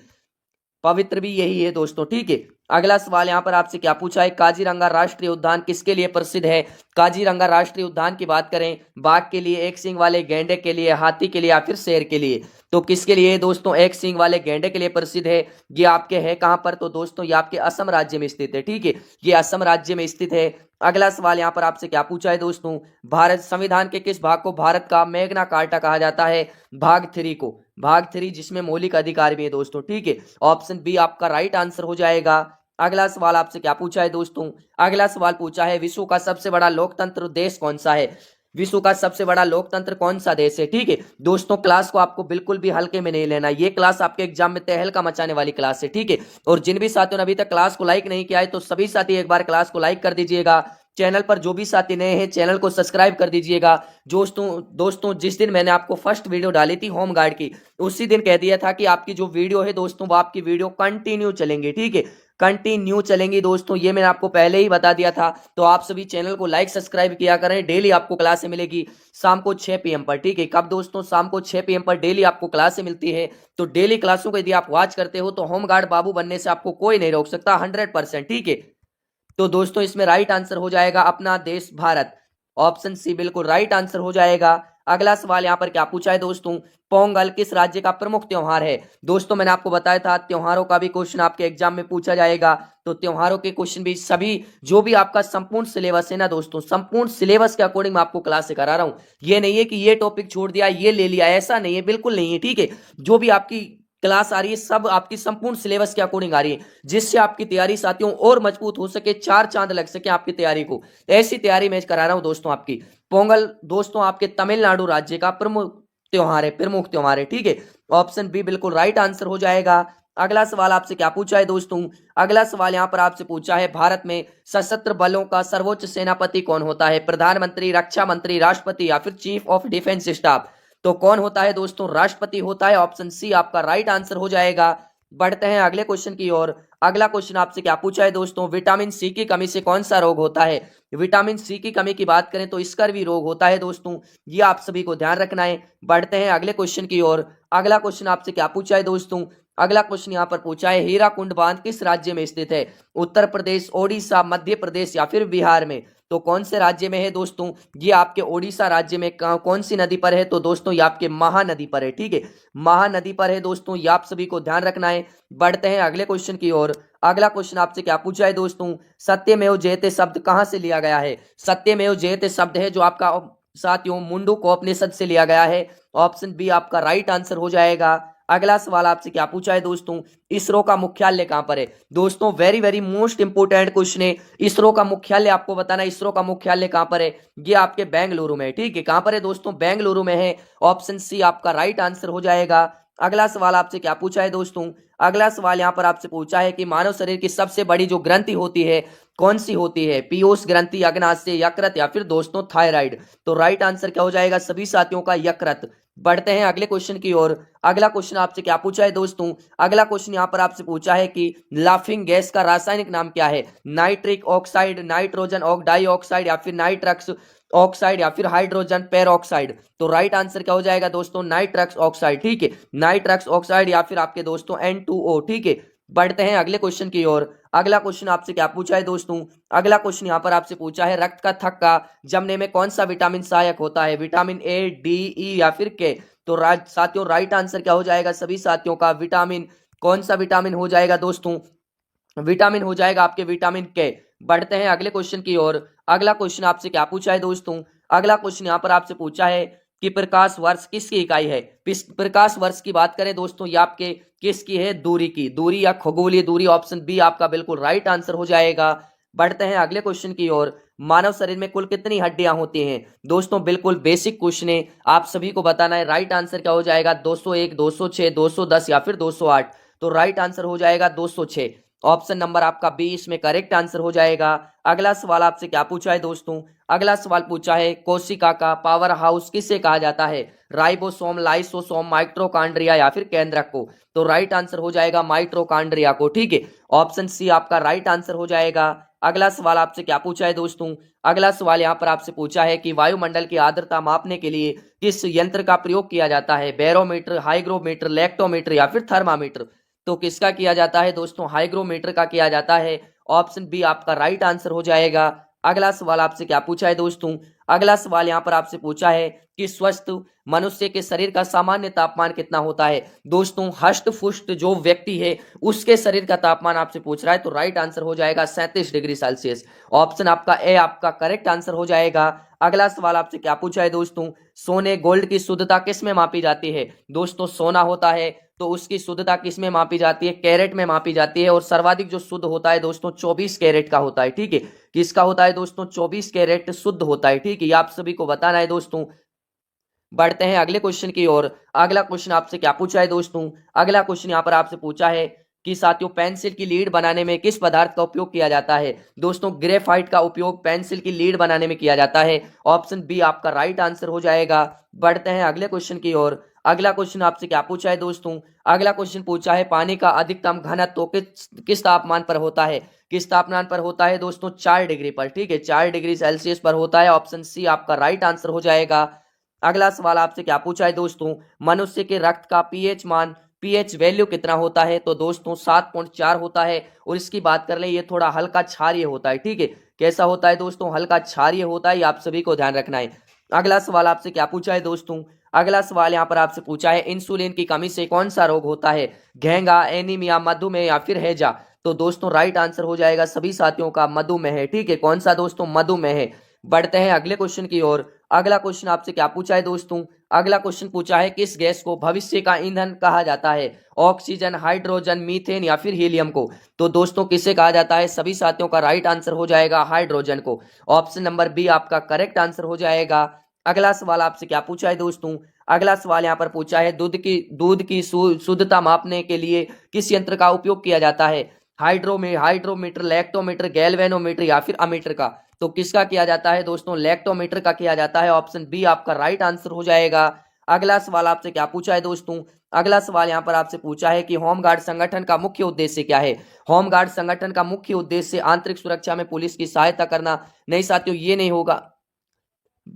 पवित्र भी यही है दोस्तों। ठीक है। अगला सवाल यहां पर आपसे क्या पूछा है, काजीरंगा राष्ट्रीय उद्यान किसके लिए प्रसिद्ध है? काजीरंगा राष्ट्रीय उद्यान की बात करें, बाघ के लिए, एक सींग वाले गैंडे के लिए, हाथी के लिए या फिर शेर के लिए? तो किसके लिए दोस्तों? एक सींग वाले गैंडे के लिए प्रसिद्ध है। ये आपके है कहां पर? तो दोस्तों ये आपके असम राज्य में स्थित है। ठीक है। ये असम राज्य में स्थित है। अगला सवाल यहां पर आपसे क्या पूछा है दोस्तों? भारत संविधान के किस भाग को भारत का मैग्ना कार्टा कहा जाता है? भाग 3 को। भाग 3 जिसमें मौलिक अधिकार भी है दोस्तों। ठीक है। ऑप्शन बी आपका राइट आंसर हो जाएगा। अगला सवाल आपसे क्या पूछा है दोस्तों? अगला सवाल पूछा है, विश्व का सबसे बड़ा लोकतंत्र देश कौन सा है? विश्व का सबसे बड़ा लोकतंत्र कौन सा देश है? ठीक है दोस्तों, क्लास को आपको बिल्कुल भी हल्के में नहीं लेना। ये क्लास आपके एग्जाम में तहलका मचाने वाली क्लास है। ठीक है। और जिन भी साथियों ने अभी तक क्लास को लाइक नहीं किया है तो सभी साथी एक बार क्लास को लाइक कर दीजिएगा। चैनल पर जो भी साथी नए हैं चैनल को सब्सक्राइब कर दीजिएगा। दोस्तों जिस दिन मैंने आपको फर्स्ट वीडियो डाली थी होम गार्ड की, उसी दिन कह दिया था कि आपकी जो वीडियो है दोस्तों वो आपकी वीडियो कंटिन्यू चलेंगी। ठीक है। कंटिन्यू चलेंगी दोस्तों, ये मैंने आपको पहले ही बता दिया था। तो आप सभी चैनल को लाइक सब्सक्राइब किया करें। डेली आपको क्लासें मिलेगी शाम को 6 PM पर। ठीक है। कब दोस्तों? शाम को 6 PM पर डेली आपको क्लासें मिलती है। तो डेली क्लासों को यदि आप वॉच करते हो तो होम गार्ड बाबू बनने से आपको कोई नहीं रोक सकता 100%। ठीक है। तो दोस्तों इसमें राइट आंसर हो जाएगा अपना देश भारत। ऑप्शन सी बिल्कुल राइट आंसर हो जाएगा। अगला सवाल यहां पर क्या पूछा है दोस्तों? पोंगल किस राज्य का प्रमुख त्योहार है? दोस्तों मैंने आपको बताया था त्योहारों का भी क्वेश्चन आपके एग्जाम में पूछा जाएगा। तो त्योहारों के क्वेश्चन भी सभी जो भी आपका संपूर्ण सिलेबस है ना दोस्तों, संपूर्ण सिलेबस के अकॉर्डिंग मैं आपको क्लास करा रहा हूं। ये नहीं है कि ये टॉपिक छोड़ दिया ये ले लिया, ऐसा नहीं है, बिल्कुल नहीं है। ठीक है। जो भी आपकी क्लास आ रही है सब आपकी संपूर्ण सिलेबस के अकॉर्डिंग आ रही है, जिससे आपकी तैयारी साथियों और मजबूत हो सके, चार चांद लग सके आपकी तैयारी को। ऐसी तैयारी मैं करा रहा हूं दोस्तों आपकी। पोंगल दोस्तों आपके तमिलनाडु राज्य का प्रमुख त्योहार है, ठीक है। ऑप्शन बी बिल्कुल राइट आंसर हो जाएगा। अगला सवाल आपसे क्या पूछा है दोस्तों, अगला सवाल यहां पर आपसे पूछा है, भारत में सशस्त्र बलों का सर्वोच्च सेनापति कौन होता है? प्रधानमंत्री, रक्षा मंत्री, राष्ट्रपति या फिर चीफ ऑफ डिफेंस स्टाफ? तो कौन होता है दोस्तों? राष्ट्रपति होता है। ऑप्शन सी आपका राइट आंसर हो जाएगा। बढ़ते हैं अगले क्वेश्चन की ओर। अगला क्वेश्चन आपसे क्या पूछा है दोस्तों, विटामिन सी की कमी से कौन सा रोग होता है? विटामिन सी की कमी की बात करें तो स्कर्वी रोग होता है दोस्तों, ये आप सभी को ध्यान रखना है। बढ़ते हैं अगले क्वेश्चन की ओर। अगला क्वेश्चन आपसे क्या पूछा है दोस्तों, अगला क्वेश्चन यहां पर पूछा है, हीराकुंड बांध किस राज्य में स्थित है? उत्तर प्रदेश, ओडिशा, मध्य प्रदेश या फिर बिहार में? तो कौन से राज्य में है दोस्तों? ये आपके ओडिशा राज्य में कौन सी नदी पर है? तो दोस्तों ये आपके महानदी पर है, ठीक है, महानदी पर है दोस्तों, ये आप सभी को ध्यान रखना है। बढ़ते हैं अगले क्वेश्चन की ओर। अगला क्वेश्चन आपसे क्या पूछा है दोस्तों, सत्यमेव जयते शब्द कहां से लिया गया है? सत्यमेव जयते शब्द है जो आपका साथियों मुंडकोपनिषद से लिया गया है। ऑप्शन बी आपका राइट आंसर हो जाएगा। अगला सवाल आपसे क्या पूछा है दोस्तों, इसरो का मुख्यालय कहां पर है? दोस्तों very very most important question है, इसरो का मुख्यालय आपको बताना, इसरो का मुख्यालय कहां पर है? ये आपके बेंगलुरु में है, ठीक है। कहां पर है दोस्तों? बेंगलुरु में है। ऑप्शन सी आपका राइट आंसर हो जाएगा। अगला सवाल आपसे क्या पूछा है दोस्तों, अगला सवाल यहां पर आपसे पूछा है कि मानव शरीर की सबसे बड़ी जो ग्रंथि होती है कौन सी होती है? पीयूष ग्रंथि, अग्नाशय, यकृत या फिर दोस्तों थायराइड? तो राइट आंसर क्या हो जाएगा सभी साथियों का? यकृत। बढ़ते हैं अगले क्वेश्चन की ओर। अगला क्वेश्चन आपसे क्या पूछा है दोस्तों, अगला क्वेश्चन यहां पर आपसे पूछा है कि लाफिंग गैस का रासायनिक नाम क्या है? नाइट्रिक ऑक्साइड, नाइट्रोजन डाइऑक्साइड या फिर नाइट्रक्स ऑक्साइड या फिर हाइड्रोजन पेरोक्साइड? तो राइट आंसर क्या हो जाएगा दोस्तों? नाइट्रक्स ऑक्साइड, ठीक है, नाइट्रक्स ऑक्साइड या फिर आपके दोस्तों N2O, ठीक है। बढ़ते हैं अगले क्वेश्चन की ओर। अगला क्वेश्चन आपसे क्या पूछा है दोस्तों, अगला क्वेश्चन यहां पर आपसे पूछा है, रक्त का थक्का जमने में कौन सा विटामिन सहायक होता है? विटामिन ए, डी, ई या फिर के? तो साथियों राइट आंसर क्या हो जाएगा सभी साथियों का? विटामिन, कौन सा विटामिन हो जाएगा दोस्तों? विटामिन हो जाएगा आपके विटामिन के। बढ़ते हैं अगले क्वेश्चन की ओर। अगला क्वेश्चन आपसे क्या पूछा है दोस्तों, अगला क्वेश्चन यहां पर आपसे पूछा है कि प्रकाश वर्ष किसकी इकाई है? प्रकाश वर्ष की बात करें दोस्तों, ये आपके किसकी है? दूरी की, दूरी या खगोलीय दूरी। ऑप्शन बी आपका बिल्कुल राइट आंसर हो जाएगा। बढ़ते हैं अगले क्वेश्चन की ओर। मानव शरीर में कुल कितनी हड्डियां होती हैं? दोस्तों बिल्कुल बेसिक क्वेश्चन है, आप सभी को बताना है। राइट आंसर क्या हो जाएगा? 201, 206, 210 या फिर 208? तो राइट आंसर हो जाएगा 206। ऑप्शन नंबर आपका बी इसमें करेक्ट आंसर हो जाएगा। अगला सवाल आपसे क्या पूछा है दोस्तों, अगला सवाल पूछा है, कोशिका का पावर हाउस किसे कहा जाता है? राइबोसोम, लाइसोसोम, माइटोकॉन्ड्रिया या फिर केंद्रक को? तो राइट आंसर हो जाएगा माइटोकॉन्ड्रिया को, ठीक है। ऑप्शन सी आपका राइट आंसर हो जाएगा। अगला सवाल आपसे क्या पूछा है दोस्तों, अगला सवाल यहां पर आपसे पूछा है कि वायुमंडल की आर्द्रता मापने के लिए किस यंत्र का प्रयोग किया जाता है? बैरोमीटर, हाइग्रोमीटर, लेक्टोमीटर या फिर थर्मामीटर? तो किसका किया जाता है दोस्तों? हाइग्रोमीटर का किया जाता है। ऑप्शन बी आपका राइट आंसर हो जाएगा। अगला सवाल आपसे क्या पूछा है दोस्तों, अगला सवाल यहां पर आपसे पूछा है कि स्वस्थ मनुष्य के शरीर का सामान्य तापमान कितना होता है? दोस्तों हष्ट पुष्ट जो व्यक्ति है उसके शरीर का तापमान आपसे पूछ रहा है, तो राइट आंसर हो जाएगा 37 डिग्री सेल्सियस। ऑप्शन आपका ए आपका करेक्ट आंसर हो जाएगा। अगला सवाल आपसे क्या पूछा है दोस्तों, सोने गोल्ड की शुद्धता किस में मापी जाती है? दोस्तों सोना होता है तो उसकी शुद्धता किस में मापी जाती है? कैरेट में मापी जाती है। और सर्वाधिक जो शुद्ध होता है दोस्तों 24 कैरेट का होता है, ठीक है। किसका होता है दोस्तों? 24 कैरेट शुद्ध होता है, ठीक है, ये आप सभी को बताना है दोस्तों। बढ़ते हैं अगले क्वेश्चन की ओर। अगला क्वेश्चन आपसे क्या पूछा है दोस्तों, अगला क्वेश्चन यहां पर आपसे पूछा है कि साथियों पेंसिल की लीड बनाने में किस पदार्थ का उपयोग किया जाता है? दोस्तों ग्रेफाइट का उपयोग पेंसिल की लीड बनाने में किया जाता है। ऑप्शन बी आपका राइट आंसर हो जाएगा। बढ़ते हैं अगले क्वेश्चन की ओर। अगला क्वेश्चन आपसे क्या पूछा है दोस्तों, अगला क्वेश्चन पूछा है पानी का अधिकतम घनत्व किस तापमान पर होता है? किस तापमान पर होता है दोस्तों? 4 डिग्री पर, ठीक है, 4 डिग्री सेल्सियस पर होता है। ऑप्शन सी आपका राइट आंसर हो जाएगा। अगला सवाल आपसे क्या पूछा है दोस्तों, मनुष्य के रक्त का पीएच मान, पीएच वैल्यू कितना होता है? तो दोस्तों 7.4 होता है। और इसकी बात कर ले ये थोड़ा हल्का क्षारीय होता है, ठीक है। कैसा होता है दोस्तों? हल्का क्षारीय होता है, ये आप सभी को ध्यान रखना है। अगला सवाल आपसे क्या पूछा है दोस्तों, अगला सवाल यहां पर आपसे पूछा है इंसुलिन की कमी से कौन सा रोग होता है? घेंगा, एनीमिया, मधुमेह या फिर हैजा? तो दोस्तों राइट आंसर हो जाएगा सभी साथियों का मधुमेह, ठीक है। कौन सा दोस्तों? मधुमेह। बढ़ते हैं अगले क्वेश्चन की ओर। अगला क्वेश्चन आपसे क्या पूछा है दोस्तों, अगला क्वेश्चन पूछा है किस गैस को भविष्य का ईंधन कहा जाता है, ऑक्सीजन, हाइड्रोजन, मीथेन या फिर हीलियम को। तो दोस्तों किसे कहा जाता है, सभी साथियों का राइट आंसर हो जाएगा हाइड्रोजन को। ऑप्शन नंबर बी आपका करेक्ट आंसर हो जाएगा। अगला सवाल आपसे क्या पूछा है दोस्तों, अगला सवाल यहाँ पर पूछा है दूध की शुद्धता मापने के लिए किस यंत्र का उपयोग किया जाता है, हाइड्रोमीटर, लैक्टोमीटर, गैल्वेनोमीटर या फिर अमीटर का। तो किसका किया जाता है दोस्तों, लैक्टोमीटर का किया जाता है। ऑप्शन बी आपका राइट आंसर हो जाएगा। अगला सवाल आपसे क्या पूछा है दोस्तों, अगला सवाल यहाँ पर आपसे पूछा है कि होमगार्ड संगठन का मुख्य उद्देश्य क्या है। होमगार्ड संगठन का मुख्य उद्देश्य आंतरिक सुरक्षा में पुलिस की सहायता करना, नहीं साथियों ये नहीं होगा,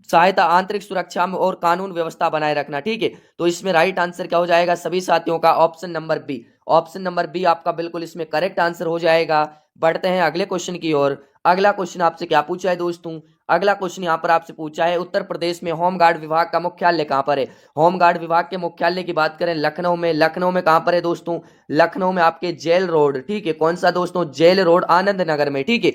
सहायता आंतरिक सुरक्षा में और कानून व्यवस्था बनाए रखना। ठीक है, तो इसमें राइट आंसर क्या हो जाएगा सभी साथियों का, option number B. Option number B आपका बिल्कुल इसमें करेक्ट आंसर हो जाएगा। बढ़ते हैं अगले क्वेश्चन की ओर। अगला क्वेश्चन आपसे क्या पूछा है दोस्तों, अगला क्वेश्चन यहाँ पर आपसे पूछा है उत्तर प्रदेश में होमगार्ड विभाग का मुख्यालय कहाँ पर है। होमगार्ड विभाग के मुख्यालय की बात करें लखनऊ में। लखनऊ में कहाँ पर है दोस्तों, लखनऊ में आपके जेल रोड। ठीक है, कौन सा दोस्तों, जेल रोड, आनंद नगर में। ठीक है,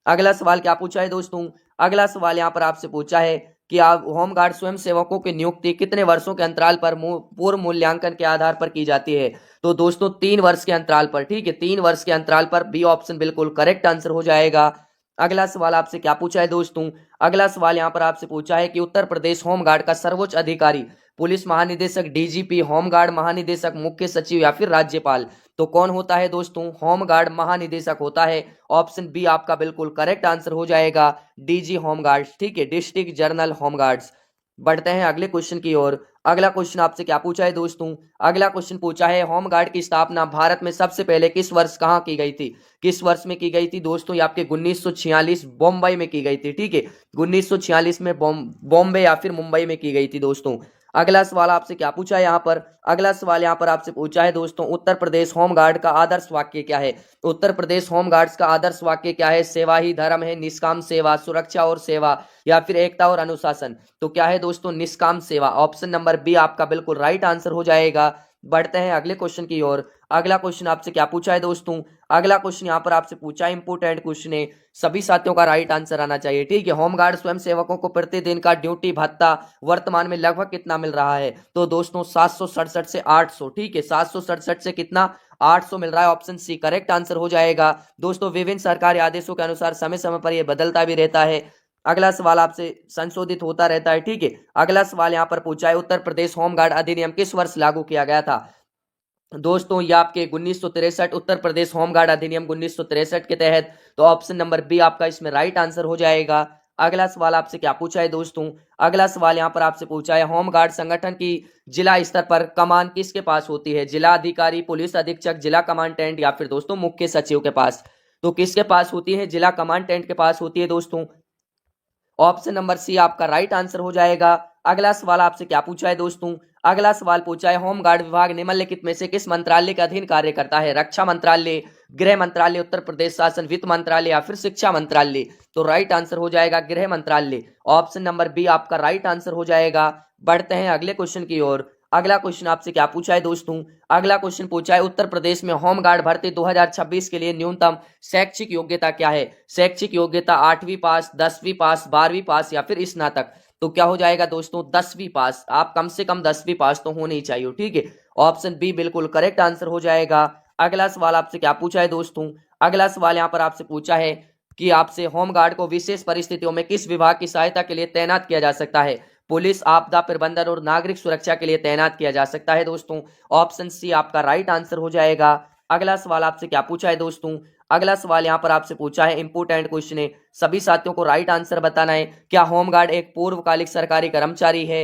अगला सवाल क्या पूछा है दोस्तों, अगला सवाल यहाँ पर आपसे पूछा है कि आप होमगार्ड स्वयं सेवकों की नियुक्ति कितने वर्षों के अंतराल पर पूर्व मूल्यांकन के आधार पर की जाती है। तो दोस्तों 3 वर्ष के अंतराल पर। ठीक है, 3 वर्ष के अंतराल पर, बी ऑप्शन बिल्कुल करेक्ट आंसर हो जाएगा। अगला सवाल आपसे क्या पूछा है दोस्तों, अगला सवाल यहाँ पर आपसे पूछा है कि उत्तर प्रदेश होमगार्ड का सर्वोच्च अधिकारी पुलिस महानिदेशक, डीजीपी, होमगार्ड महानिदेशक, मुख्य सचिव या फिर राज्यपाल। तो कौन होता है दोस्तों, होमगार्ड महानिदेशक होता है। ऑप्शन बी आपका बिल्कुल करेक्ट आंसर हो जाएगा, डीजी होमगार्ड। ठीक है, डिस्ट्रिक्ट जनरल होमगार्ड्स। बढ़ते हैं अगले क्वेश्चन की ओर। अगला क्वेश्चन आपसे क्या पूछा है दोस्तों, अगला क्वेश्चन पूछा है होमगार्ड की स्थापना भारत में सबसे पहले किस वर्ष कहाँ की गई थी। किस वर्ष में की गई थी दोस्तों, ये आपके 1946 बॉम्बे में की गई थी। ठीक है, 1946 में बॉम्बे या फिर मुंबई में की गई थी दोस्तों। अगला सवाल आपसे क्या पूछा है यहाँ पर, अगला सवाल यहाँ पर आपसे पूछा है दोस्तों उत्तर प्रदेश होमगार्ड का आदर्श वाक्य क्या है। उत्तर प्रदेश होमगार्ड्स का आदर्श वाक्य क्या है, सेवा ही धर्म है, निष्काम सेवा, सुरक्षा और सेवा या फिर एकता और अनुशासन। तो क्या है दोस्तों, निष्काम सेवा। ऑप्शन नंबर बी आपका बिल्कुल राइट आंसर हो जाएगा। बढ़ते हैं अगले क्वेश्चन की ओर। अगला क्वेश्चन आपसे क्या पूछा है दोस्तों, अगला क्वेश्चन यहाँ पर आपसे पूछा है, इंपोर्टेंट क्वेश्चन है, सभी साथियों का राइट आंसर आना चाहिए। ठीक है, होमगार्ड स्वयं सेवकों को प्रतिदिन का ड्यूटी भत्ता वर्तमान में लगभग कितना मिल रहा है। तो दोस्तों 767 से 800। ठीक है, 767 से कितना, 800 मिल रहा है। ऑप्शन सी करेक्ट आंसर हो जाएगा। दोस्तों विभिन्न सरकारी आदेशों के अनुसार समय समय पर यह बदलता भी रहता है। अगला सवाल आपसे संशोधित होता रहता है। ठीक है, अगला सवाल यहाँ पर पूछा है उत्तर प्रदेश होमगार्ड अधिनियम किस वर्ष लागू किया गया था। दोस्तों ये आपके 1963 उत्तर प्रदेश होमगार्ड अधिनियम 1963 के तहत। तो ऑप्शन नंबर बी आपका इसमें राइट आंसर हो जाएगा। अगला सवाल आपसे क्या पूछा है दोस्तों, अगला सवाल यहाँ पर आपसे पूछा है होमगार्ड संगठन की जिला स्तर पर कमान किसके पास होती है, जिला अधिकारी, पुलिस अधीक्षक, जिला कमांडेंट या फिर दोस्तों मुख्य सचिव के पास। तो किसके पास होती है, जिला कमांडेंट के पास होती है दोस्तों। ऑप्शन नंबर सी आपका राइट आंसर हो जाएगा। अगला सवाल आपसे क्या पूछा है दोस्तों, अगला सवाल पूछा है होमगार्ड विभाग निम्नलिखित में से किस मंत्रालय के अधीन कार्य करता है, रक्षा मंत्रालय, गृह मंत्रालय, उत्तर प्रदेश शासन, वित्त मंत्रालय या फिर शिक्षा मंत्रालय। तो राइट आंसर हो जाएगा गृह मंत्रालय। ऑप्शन नंबर बी आपका राइट आंसर हो जाएगा। बढ़ते हैं अगले क्वेश्चन की ओर। अगला क्वेश्चन आपसे क्या पूछा है दोस्तों, अगला क्वेश्चन पूछा है उत्तर प्रदेश में होमगार्ड भर्ती 2026 के लिए न्यूनतम शैक्षिक योग्यता क्या है। शैक्षिक योग्यता 8वीं पास, 10वीं पास, 12वीं पास या फिर स्नातक। तो क्या हो जाएगा दोस्तों, 10वीं पास। आप कम से कम 10वीं पास तो होनी चाहिए। ठीक है, ऑप्शन बी बिल्कुल करेक्ट आंसर हो जाएगा। अगला सवाल आपसे क्या पूछा है दोस्तों, अगला सवाल यहाँ पर आपसे पूछा है कि आपसे होमगार्ड को विशेष परिस्थितियों में किस विभाग की सहायता के लिए तैनात किया जा सकता है, पुलिस, आपदा प्रबंधन और नागरिक सुरक्षा के लिए तैनात किया जा सकता है दोस्तों। ऑप्शन सी आपका राइट आंसर हो जाएगा। अगला सवाल आपसे क्या पूछा है दोस्तों, अगला सवाल यहाँ पर आपसे पूछा है, इंपोर्टेंट क्वेश्चन है, सभी साथियों को राइट आंसर बताना है। क्या होमगार्ड एक पूर्वकालिक सरकारी कर्मचारी है,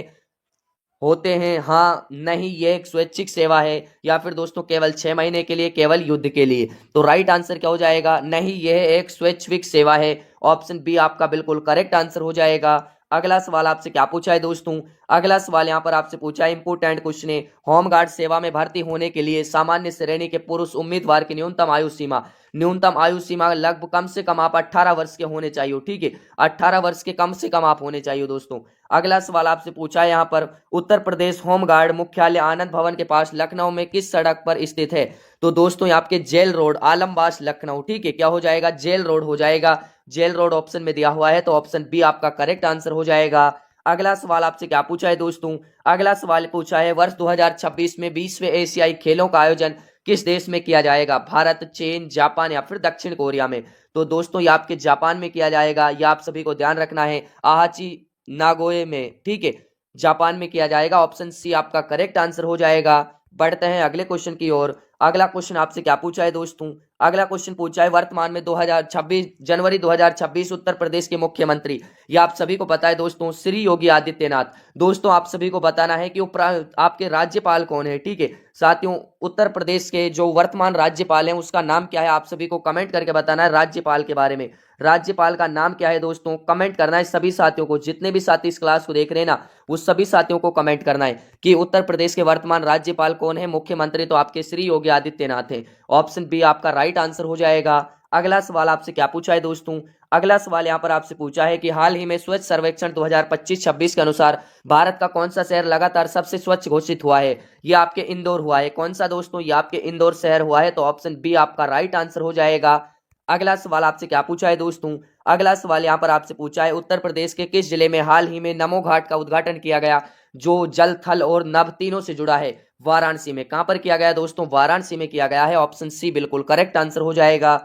होते हैं, हाँ, नहीं, ये एक स्वैच्छिक सेवा है या फिर दोस्तों केवल 6 महीने के लिए, केवल युद्ध के लिए। तो राइट आंसर क्या हो जाएगा, नहीं, यह एक स्वैच्छिक सेवा है। ऑप्शन बी आपका बिल्कुल करेक्ट आंसर हो जाएगा। अगला सवाल आपसे क्या पूछा है दोस्तों, अगला सवाल यहाँ पर आपसे पूछा है, इंपोर्टेंट क्वेश्चन है, होमगार्ड सेवा में भर्ती होने के लिए सामान्य श्रेणी के पुरुष उम्मीदवार की न्यूनतम आयु सीमा लगभग कम से कम आप 18 वर्ष के होने चाहिए। ठीक है, 18 वर्ष के कम से कम आप होने चाहिए दोस्तों। अगला सवाल आपसे पूछा है यहाँ पर, उत्तर प्रदेश होमगार्ड मुख्यालय आनंद भवन के पास लखनऊ में किस सड़क पर स्थित है। तो दोस्तों यहाँ आपके जेल रोड, आलमबाग, लखनऊ। ठीक है, क्या हो जाएगा, जेल रोड हो जाएगा। जेल रोड ऑप्शन में दिया हुआ है, तो ऑप्शन बी आपका करेक्ट आंसर हो जाएगा। अगला सवाल आपसे क्या पूछा है दोस्तों, अगला सवाल पूछा है वर्ष 2026 में 20वें एशियाई खेलों का आयोजन किस देश में किया जाएगा, भारत, चीन, जापान या फिर दक्षिण कोरिया में। तो दोस्तों ये आपके जापान में किया जाएगा, ये आप सभी को ध्यान रखना है, आहाची नागोए में, ठीक है, जापान में किया जाएगा। ऑप्शन सी आपका करेक्ट आंसर हो जाएगा। बढ़ते हैं अगले क्वेश्चन की ओर। अगला क्वेश्चन आपसे क्या पूछा है दोस्तों, अगला क्वेश्चन पूछा है वर्तमान में 2026 जनवरी 2026 उत्तर प्रदेश के मुख्यमंत्री, ये आप सभी को पता है दोस्तों, श्री योगी आदित्यनाथ। दोस्तों आप सभी को बताना है कि आपके राज्यपाल कौन है, ठीक है साथियों। उत्तर प्रदेश के जो वर्तमान राज्यपाल हैं उसका नाम क्या है, आप सभी को कमेंट करके बताना है राज्यपाल के बारे में। राज्यपाल का नाम क्या है दोस्तों, कमेंट करना है सभी साथियों को, जितने भी साथी इस क्लास को देख रहे हैं ना वो सभी साथियों को कमेंट करना है कि उत्तर प्रदेश के वर्तमान राज्यपाल कौन है, मुख्यमंत्री तो आपके श्री योगी आदित्यनाथ है। ऑप्शन बी आपका राइट आंसर हो जाएगा। अगला सवाल आपसे क्या पूछा है दोस्तों, अगला सवाल यहां पर आपसे पूछा है कि हाल ही में स्वच्छ सर्वेक्षण 2025-26 के अनुसार भारत का कौन सा शहर लगातार सबसे स्वच्छ घोषित हुआ है, ये आपके इंदौर हुआ है। कौन सा दोस्तों, ये आपके इंदौर शहर हुआ है, तो ऑप्शन बी आपका राइट आंसर हो जाएगा। अगला सवाल आपसे क्या पूछा है दोस्तों, अगला सवाल यहां पर आपसे पूछा है उत्तर प्रदेश के किस जिले में हाल ही में नमो घाट का उद्घाटन किया गया, जो जल, थल और नभ तीनों से जुड़ा है। वाराणसी में। कहां पर किया गया दोस्तों, वाराणसी में किया गया है। ऑप्शन सी बिल्कुल करेक्ट आंसर हो जाएगा।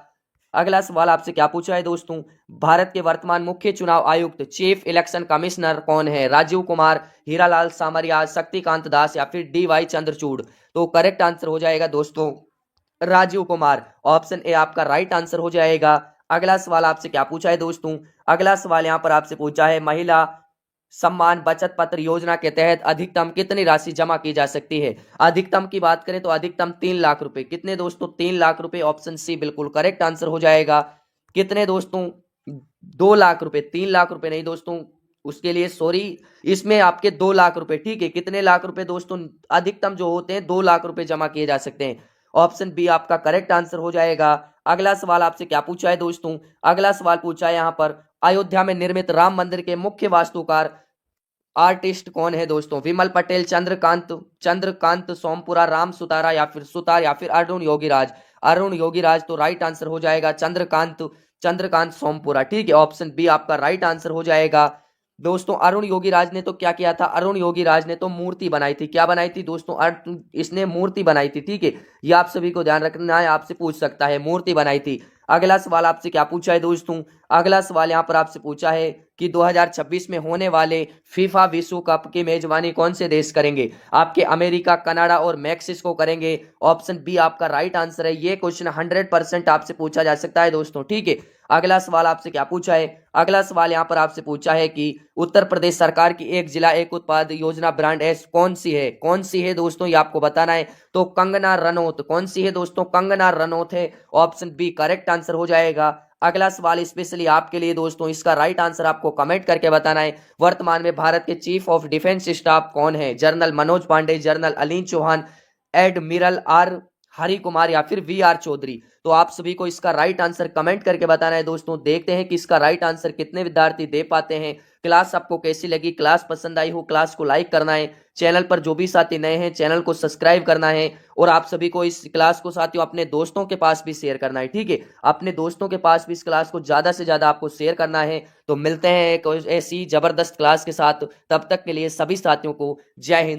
अगला सवाल आपसे क्या पूछा है दोस्तों, भारत के वर्तमान मुख्य चुनाव आयुक्त चीफ इलेक्शन कमिश्नर कौन है, राजीव कुमार, हीरालाल सामरिया, शक्तिकांत दास या फिर डी वाई चंद्रचूड़। तो करेक्ट आंसर हो जाएगा दोस्तों राजीव कुमार। ऑप्शन ए आपका राइट आंसर हो जाएगा। अगला सवाल आपसे क्या पूछा है दोस्तों, अगला सवाल यहां पर आपसे पूछा है महिला सम्मान बचत पत्र योजना के तहत अधिकतम कितनी राशि जमा की जा सकती है। अधिकतम की बात करें तो अधिकतम 3 लाख रुपए। कितने दोस्तों, 3 लाख रुपए। ऑप्शन सी बिल्कुल करेक्ट आंसर हो जाएगा। कितने दोस्तों, 2 लाख रुपए, 3 लाख रुपए नहीं दोस्तों, उसके लिए सॉरी, इसमें आपके 2 लाख रुपए, ठीक है। कितने लाख रुपए दोस्तों, अधिकतम जो होते हैं 2 लाख रुपए जमा किए जा सकते हैं। ऑप्शन बी आपका करेक्ट आंसर हो जाएगा। अगला सवाल आपसे क्या पूछा है दोस्तों, अगला सवाल पूछा है यहां पर अयोध्या में निर्मित राम मंदिर के मुख्य वास्तुकार आर्टिस्ट कौन है दोस्तों, विमल पटेल, चंद्रकांत सोमपुरा, राम सुतारा या फिर सुतार या फिर अरुण योगीराज। अरुण योगीराज। तो राइट आंसर हो जाएगा चंद्रकांत सोमपुरा, ठीक है। ऑप्शन बी आपका राइट आंसर हो जाएगा। दोस्तों अरुण योगीराज ने तो क्या किया था, अरुण योगीराज ने तो मूर्ति बनाई थी। क्या बनाई थी दोस्तों, इसने मूर्ति बनाई थी, ठीक है। ये आप सभी को ध्यान रखना है, आपसे पूछ सकता है, मूर्ति बनाई थी। अगला सवाल आपसे क्या पूछा है दोस्तों, अगला सवाल यहां पर आपसे पूछा है कि 2026 में होने वाले फीफा विश्व कप की मेजबानी कौन से देश करेंगे। आपके अमेरिका, कनाडा और मैक्सिको करेंगे। ऑप्शन बी आपका राइट आंसर है। ये क्वेश्चन 100% आपसे पूछा जा सकता है दोस्तों, ठीक है। अगला सवाल आपसे क्या पूछा है, अगला सवाल यहां पर आपसे पूछा है कि उत्तर प्रदेश सरकार की एक जिला एक उत्पाद योजना ब्रांड एस कौन सी है दोस्तों, ये आपको बताना है। तो कंगना रनौत। कौन सी है दोस्तों, कंगना रनौत है। ऑप्शन बी करेक्ट आंसर हो जाएगा। अगला सवाल स्पेशली आपके लिए दोस्तों, इसका राइट आंसर आपको कमेंट करके बताना है। वर्तमान में भारत के चीफ ऑफ डिफेंस स्टाफ कौन है, जनरल मनोज पांडे, जनरल अलीन चौहान, एडमिरल आर हरि कुमार या फिर वी आर चौधरी। तो आप सभी को इसका राइट आंसर कमेंट करके बताना है दोस्तों। देखते हैं कि इसका राइट आंसर कितने विद्यार्थी दे पाते हैं। क्लास आपको कैसी लगी, क्लास पसंद आई हो क्लास को लाइक करना है। चैनल पर जो भी साथी नए हैं चैनल को सब्सक्राइब करना है और आप सभी को इस क्लास को साथियों अपने दोस्तों के पास भी शेयर करना है, ठीक है। अपने दोस्तों के पास भी इस क्लास को ज्यादा से ज्यादा आपको शेयर करना है। तो मिलते हैं एक ऐसी जबरदस्त क्लास के साथ, तब तक के लिए सभी साथियों को जय हिंद।